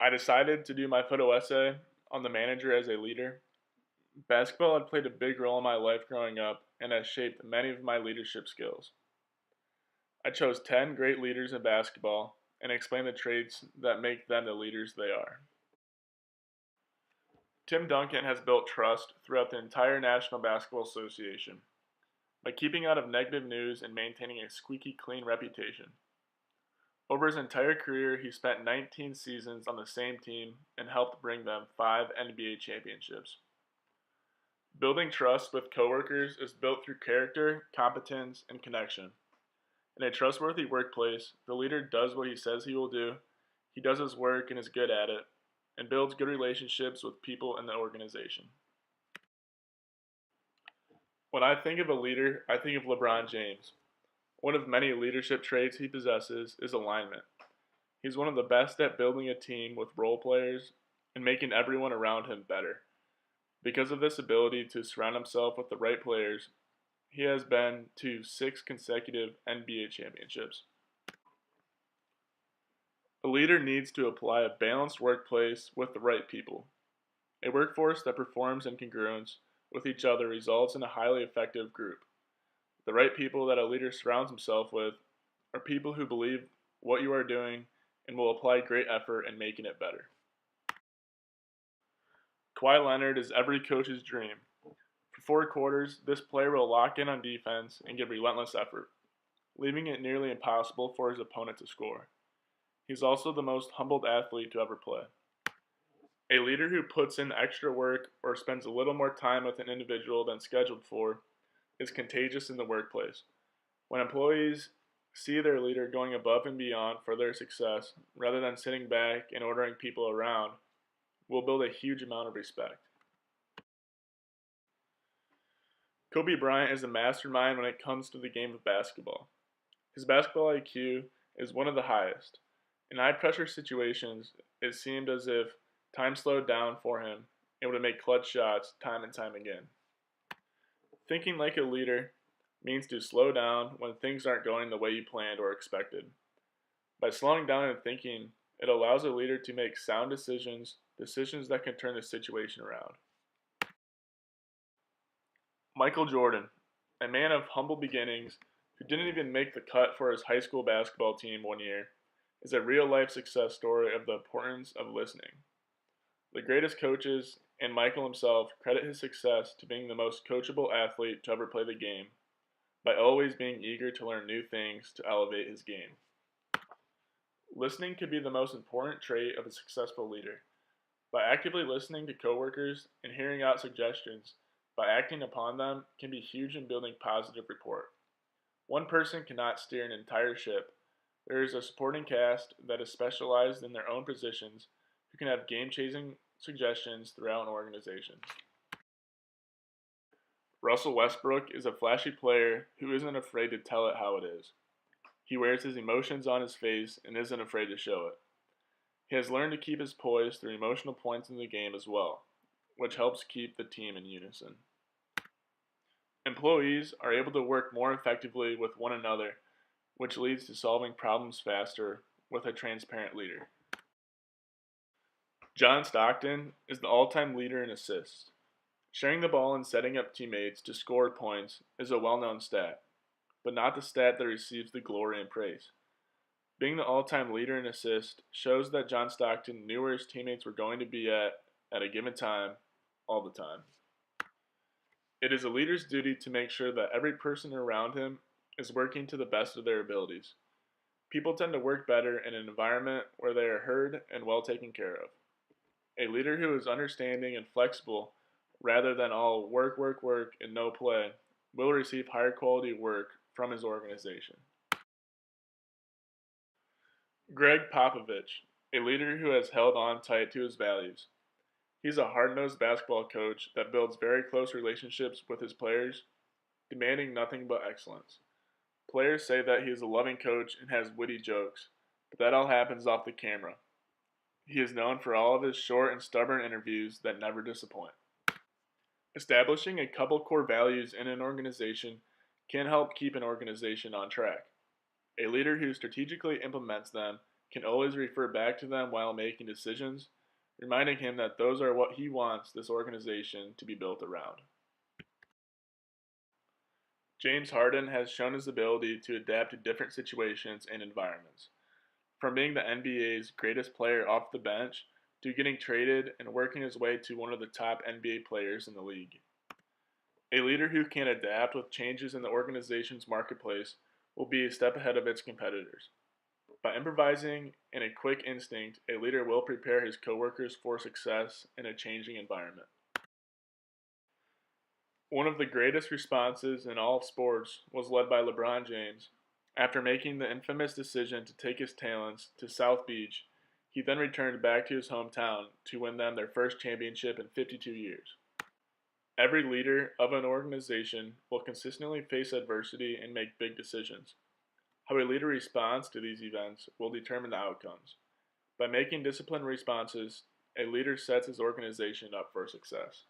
I decided to do my photo essay on the manager as a leader. Basketball had played a big role in my life growing up and has shaped many of my leadership skills. I chose 10 great leaders in basketball and explained the traits that make them the leaders they are. Tim Duncan has built trust throughout the entire National Basketball Association by keeping out of negative news and maintaining a squeaky clean reputation. Over his entire career, he spent 19 seasons on the same team and helped bring them 5 NBA championships. Building trust with coworkers is built through character, competence, and connection. In a trustworthy workplace, the leader does what he says he will do, he does his work and is good at it, and builds good relationships with people in the organization. When I think of a leader, I think of LeBron James. One of many leadership traits he possesses is alignment. He's one of the best at building a team with role players and making everyone around him better. Because of this ability to surround himself with the right players, he has been to 6 consecutive NBA championships. A leader needs to apply a balanced workplace with the right people. A workforce that performs in congruence with each other results in a highly effective group. The right people that a leader surrounds himself with are people who believe what you are doing and will apply great effort in making it better. Kawhi Leonard is every coach's dream. For 4 quarters, this player will lock in on defense and give relentless effort, leaving it nearly impossible for his opponent to score. He's also the most humbled athlete to ever play. A leader who puts in extra work or spends a little more time with an individual than scheduled for is contagious in the workplace. When employees see their leader going above and beyond for their success, rather than sitting back and ordering people around, will build a huge amount of respect. Kobe Bryant is a mastermind when it comes to the game of basketball. His basketball IQ is one of the highest. In high-pressure situations, it seemed as if time slowed down for him, able to make clutch shots time and time again. Thinking like a leader means to slow down when things aren't going the way you planned or expected. By slowing down and thinking, it allows a leader to make sound decisions that can turn the situation around. Michael Jordan, a man of humble beginnings who didn't even make the cut for his high school basketball team one year, is a real-life success story of the importance of listening. The greatest coaches, and Michael himself, credit his success to being the most coachable athlete to ever play the game, by always being eager to learn new things to elevate his game. Listening could be the most important trait of a successful leader. By actively listening to coworkers and hearing out suggestions, by acting upon them, can be huge in building positive rapport. One person cannot steer an entire ship. There is a supporting cast that is specialized in their own positions who can have game-changing suggestions throughout an organization. Russell Westbrook is a flashy player who isn't afraid to tell it how it is. He wears his emotions on his face and isn't afraid to show it. He has learned to keep his poise through emotional points in the game as well, which helps keep the team in unison. Employees are able to work more effectively with one another, which leads to solving problems faster with a transparent leader. John Stockton is the all-time leader in assists. Sharing the ball and setting up teammates to score points is a well-known stat, but not the stat that receives the glory and praise. Being the all-time leader in assists shows that John Stockton knew where his teammates were going to be at a given time, all the time. It is a leader's duty to make sure that every person around him is working to the best of their abilities. People tend to work better in an environment where they are heard and well taken care of. A leader who is understanding and flexible, rather than all work, work, work, and no play, will receive higher quality work from his organization. Greg Popovich, a leader who has held on tight to his values. He's a hard-nosed basketball coach that builds very close relationships with his players, demanding nothing but excellence. Players say that he is a loving coach and has witty jokes, but that all happens off the camera. He is known for all of his short and stubborn interviews that never disappoint. Establishing a couple core values in an organization can help keep an organization on track. A leader who strategically implements them can always refer back to them while making decisions, reminding him that those are what he wants this organization to be built around. James Harden has shown his ability to adapt to different situations and environments, from being the NBA's greatest player off the bench to getting traded and working his way to one of the top NBA players in the league. A leader who can adapt with changes in the organization's marketplace will be a step ahead of its competitors. By improvising and a quick instinct, a leader will prepare his coworkers for success in a changing environment. One of the greatest responses in all of sports was led by LeBron James. After making the infamous decision to take his talents to South Beach, he then returned back to his hometown to win them their first championship in 52 years. Every leader of an organization will consistently face adversity and make big decisions. How a leader responds to these events will determine the outcomes. By making disciplined responses, a leader sets his organization up for success.